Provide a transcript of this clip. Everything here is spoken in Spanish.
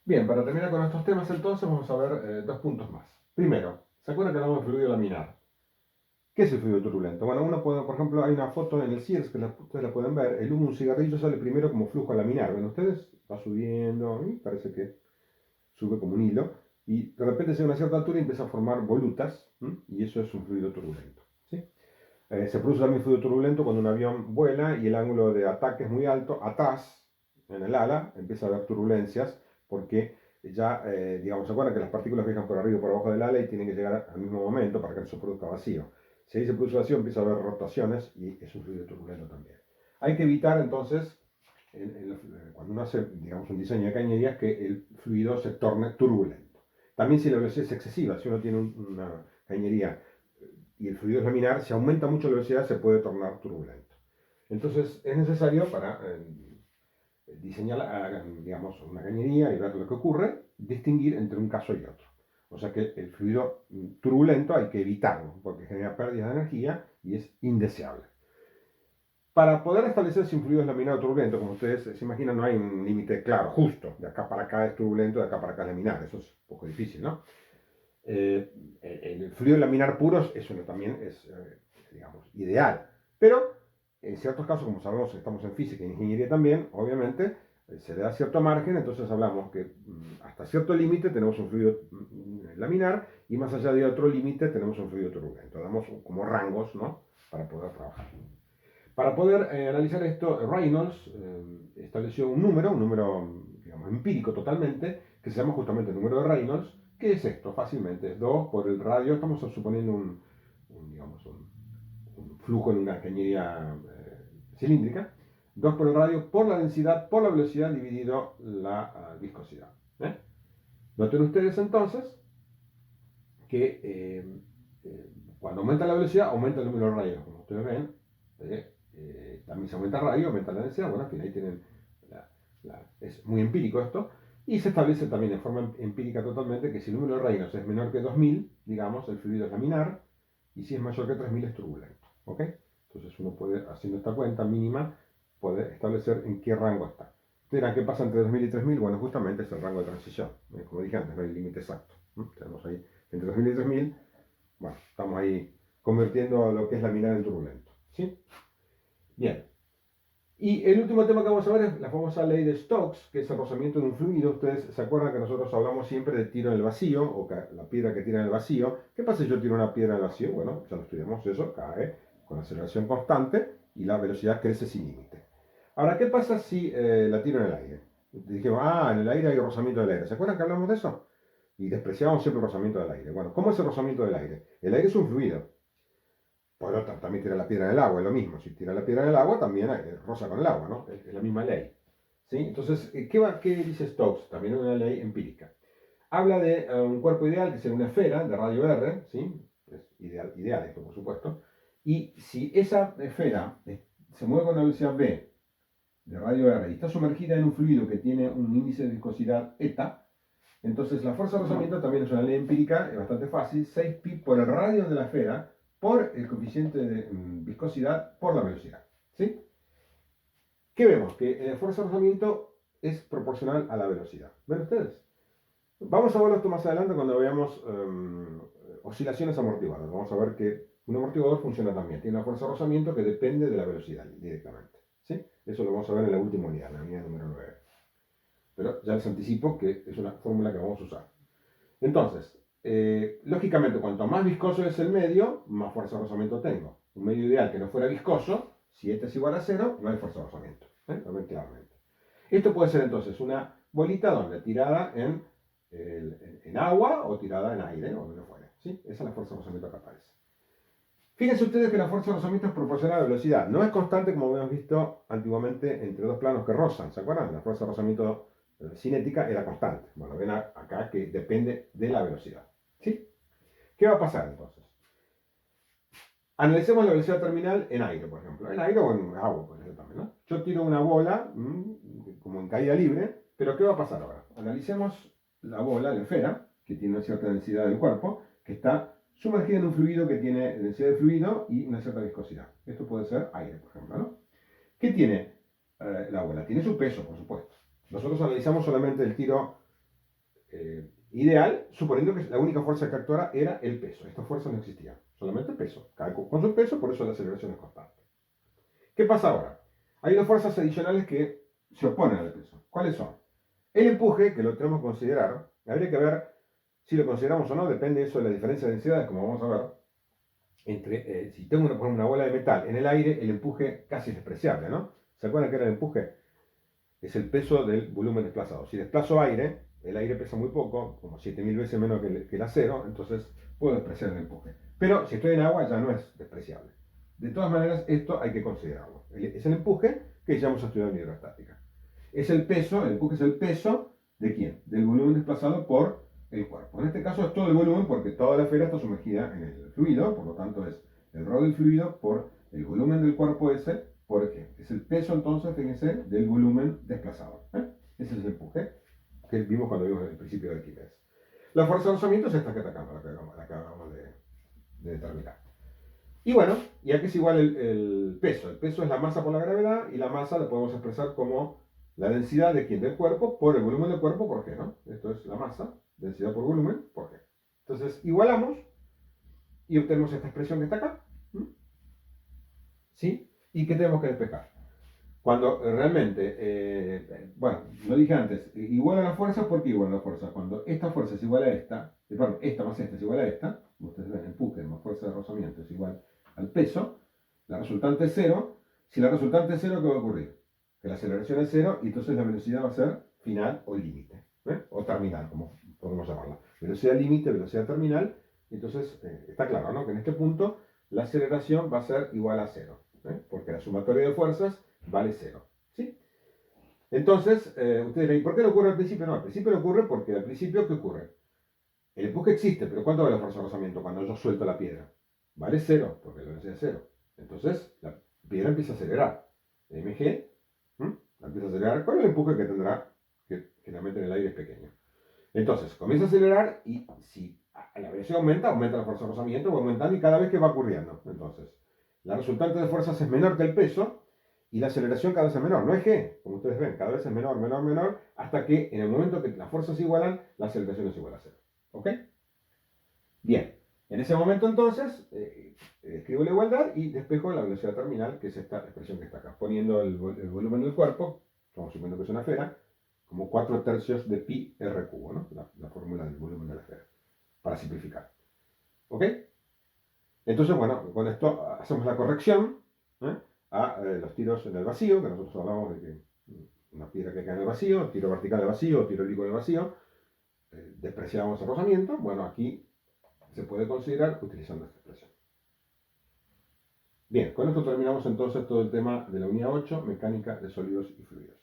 Bien, para terminar con estos temas entonces vamos a ver dos puntos más. Primero, ¿se acuerdan que hablamos de fluido laminar? ¿Qué es el fluido turbulento? Bueno, uno puede, por ejemplo, hay una foto en el Sears que ustedes la pueden ver. El humo de un cigarrillo sale primero como flujo laminar. ¿Ven ustedes? Va subiendo, y parece que sube como un hilo. Y de repente llega a una cierta altura y empieza a formar volutas. Y eso es un fluido turbulento. ¿Sí? Se produce también fluido turbulento cuando un avión vuela y el ángulo de ataque es muy alto. Atrás, en el ala, empieza a haber turbulencias porque ya, digamos, se acuerdan que las partículas viajan por arriba y por abajo del ala y tienen que llegar al mismo momento para que no se produzca vacío. Si ahí se produce vacío, empieza a haber rotaciones y es un fluido turbulento también. Hay que evitar entonces, cuando uno hace, digamos, un diseño de cañerías, que el fluido se torne turbulento. También si la velocidad es excesiva, si uno tiene una cañería y el fluido es laminar, si aumenta mucho la velocidad se puede tornar turbulento. Entonces es necesario para diseñar, digamos, una cañería y ver lo que ocurre, distinguir entre un caso y otro. O sea que el fluido turbulento hay que evitarlo porque genera pérdidas de energía y es indeseable. Para poder establecer si un fluido es laminar o turbulento, como ustedes se imaginan, no hay un límite claro, justo. De acá para acá es turbulento, de acá para acá es laminar. Eso es un poco difícil, ¿no? El fluido laminar puros, eso también es, digamos, ideal. Pero en ciertos casos, como sabemos, estamos en física y en ingeniería también, obviamente, se le da cierto margen, entonces hablamos que hasta cierto límite tenemos un fluido laminar y más allá de otro límite tenemos un fluido turbulento. Damos como rangos, ¿no? Para poder trabajar. Para poder analizar esto, Reynolds estableció un número digamos, empírico totalmente, que se llama justamente el número de Reynolds. ¿Qué es esto? Fácilmente, es 2 por el radio, estamos suponiendo digamos, un flujo en una cañería cilíndrica, 2 por el radio por la densidad por la velocidad dividido la viscosidad. ¿eh? Noten ustedes entonces que cuando aumenta la velocidad, aumenta el número de rayos, como ustedes ven. También se aumenta el radio, aumenta la densidad. Bueno, al final ahí tienen, es muy empírico esto. Y se establece también de forma empírica totalmente que si el número de rayos es menor que 2000, digamos, el fluido es laminar, y si es mayor que 3000 es turbulento. ¿Ok? Entonces uno puede, haciendo esta cuenta mínima, puede establecer en qué rango está. ¿Qué pasa entre 2000 y 3000? Bueno, justamente es el rango de transición. Como dije antes, no hay límite exacto. Tenemos ahí entre 2000 y 3000, bueno, estamos ahí convirtiendo lo que es laminar en turbulento. ¿Sí? Bien. Y el último tema que vamos a ver es la famosa ley de Stokes, que es el rozamiento de un fluido. Ustedes se acuerdan que nosotros hablamos siempre de tiro en el vacío, o la piedra que tira en el vacío. ¿Qué pasa si yo tiro una piedra en el vacío? Bueno, ya lo estudiamos, eso cae con aceleración constante y la velocidad crece sin límite. Ahora, ¿qué pasa si la tiro en el aire? Dijimos, en el aire hay rozamiento del aire. ¿Se acuerdan que hablamos de eso? Y despreciamos siempre el rozamiento del aire. Bueno, ¿cómo es el rozamiento del aire? El aire es un fluido. Puedo también tirar la piedra en el agua, es lo mismo. Si tira la piedra en el agua, también roza con el agua, ¿no? Es la misma ley. ¿Sí? Entonces, ¿qué dice Stokes? También una ley empírica. Habla de un cuerpo ideal, que sería una esfera de radio R, ¿sí? Es ideal esto, por supuesto. Y si esa esfera se mueve con una velocidad v de radio R y está sumergida en un fluido que tiene un índice de viscosidad eta, entonces la fuerza de rozamiento también es una ley empírica, es bastante fácil, 6pi por el radio de la esfera por el coeficiente de viscosidad por la velocidad. ¿Sí? ¿Qué vemos? Que la fuerza de rozamiento es proporcional a la velocidad. ¿Ven ustedes? Vamos a ver esto más adelante cuando veamos oscilaciones amortiguadas. Vamos a ver que un amortiguador funciona también. Tiene una fuerza de rozamiento que depende de la velocidad directamente. ¿Sí? Eso lo vamos a ver en la última unidad, la unidad número 9. Pero ya les anticipo que es una fórmula que vamos a usar. Entonces, lógicamente, cuanto más viscoso es el medio, más fuerza de rozamiento tengo. Un medio ideal que no fuera viscoso, si este es igual a 0, no hay fuerza de rozamiento. Lo ven claramente. Esto puede ser entonces una bolita donde tirada en agua o tirada en aire o donde fuera. ¿Sí? Esa es la fuerza de rozamiento que aparece. Fíjense ustedes que la fuerza de rozamiento es proporcional a la velocidad. No es constante como habíamos visto antiguamente entre dos planos que rozan. ¿Se acuerdan? La fuerza de rozamiento cinética era constante. Bueno, ven acá que depende de la velocidad. ¿Sí? ¿Qué va a pasar entonces? Analicemos la velocidad terminal en aire, por ejemplo. En aire o en agua, puede ser también, ¿no? Yo tiro una bola, como en caída libre, pero ¿qué va a pasar ahora? Analicemos la bola, la esfera, que tiene una cierta densidad del cuerpo, que está sumergida en un fluido que tiene densidad de fluido y una cierta viscosidad. Esto puede ser aire, por ejemplo, ¿no? ¿Qué tiene la bola? Tiene su peso, por supuesto. Nosotros analizamos solamente el tiro ideal, suponiendo que la única fuerza que actuara era el peso. Esta fuerza no existía, solamente el peso. Cada con su peso, por eso la aceleración es constante. ¿Qué pasa ahora? Hay dos fuerzas adicionales que se oponen al peso. ¿Cuáles son? El empuje, que lo tenemos que considerar, habría que ver si lo consideramos o no, depende eso de la diferencia de densidades, como vamos a ver. Si tengo una bola de metal en el aire, el empuje casi es despreciable, ¿no? ¿Se acuerdan que era el empuje? Es el peso del volumen desplazado. Si desplazo aire, el aire pesa muy poco, como 7000 veces menos que el acero, entonces puedo despreciar el empuje. Pero si estoy en agua ya no es despreciable. De todas maneras, esto hay que considerarlo. Es el empuje que ya hemos estudiado en hidrostática. Es el peso, el empuje es el peso de quién? Del volumen desplazado por el cuerpo. En este caso es todo el volumen porque toda la esfera está sumergida en el fluido, por lo tanto es el rho del fluido por el volumen del cuerpo ese, por qué. Es el peso entonces, fíjense, del volumen desplazado. Ese es el empuje que vimos cuando vimos el principio de Arquímedes. La fuerza de rozamiento es esta que atacamos, la que acabamos de determinar. Y bueno, y aquí es igual el peso. El peso es la masa por la gravedad y la masa la podemos expresar como la densidad de quién, del cuerpo por el volumen del cuerpo por G, ¿no? Esto es la masa, densidad por volumen por G. Entonces igualamos y obtenemos esta expresión que está acá. ¿Sí? ¿Y qué tenemos que despejar? Cuando realmente, bueno, lo dije antes, igual a la fuerza, ¿por qué igual a la fuerza? Cuando esta fuerza es igual a esta, perdón, esta más esta es igual a esta, ustedes ven, empuje más fuerza de rozamiento es igual al peso, la resultante es cero. Si la resultante es cero, ¿qué va a ocurrir? Que la aceleración es cero y entonces la velocidad va a ser final o límite, o terminal, como podemos llamarla. Velocidad límite, velocidad terminal, entonces está claro, ¿no? Que en este punto la aceleración va a ser igual a cero, porque la sumatoria de fuerzas vale cero. ¿Sí? Entonces, ustedes ven, ¿por qué no ocurre al principio? No, al principio no ocurre porque al principio, ¿qué ocurre? El empuje existe, pero ¿cuánto vale la fuerza de rozamiento cuando yo suelto la piedra? Vale cero, porque la velocidad es cero. Entonces, la piedra empieza a acelerar. mg la empieza a acelerar con el empuje que tendrá, que generalmente en el aire es pequeño. Entonces, comienza a acelerar y si la velocidad aumenta, aumenta la fuerza de rozamiento, va aumentando y cada vez que va ocurriendo. Entonces, la resultante de fuerzas es menor que el peso y la aceleración cada vez es menor. No es G, como ustedes ven, cada vez es menor, menor, menor, hasta que en el momento que las fuerzas se igualan, la aceleración es igual a cero. ¿Ok? Bien. En ese momento entonces, escribo la igualdad y despejo la velocidad terminal, que es esta expresión que está acá. Poniendo el volumen del cuerpo, estamos suponiendo que es una esfera, como 4/3 de pi r cubo, ¿no? La fórmula del volumen de la esfera, para simplificar. ¿Ok? Entonces, bueno, con esto hacemos la corrección a los tiros en el vacío, que nosotros hablamos de que una piedra que cae en el vacío, tiro vertical en el vacío, tiro helicoidal en el vacío, despreciamos el rozamiento. Bueno, aquí se puede considerar utilizando esta expresión. Bien, con esto terminamos entonces todo el tema de la unidad 8, mecánica de sólidos y fluidos.